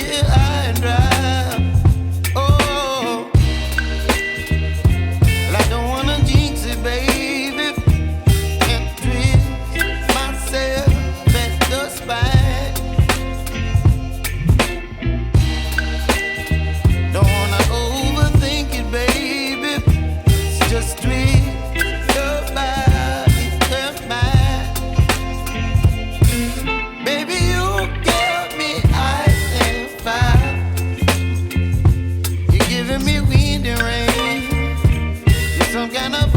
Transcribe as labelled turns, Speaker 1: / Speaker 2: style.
Speaker 1: get high and dry. Oh, well, I don't wanna jinx it, baby, and twist myself at the spine. Don't wanna overthink it, baby. It's just twist your body and mine. Baby, you give me ice and fire. You're giving me wind and rain. You're some kind of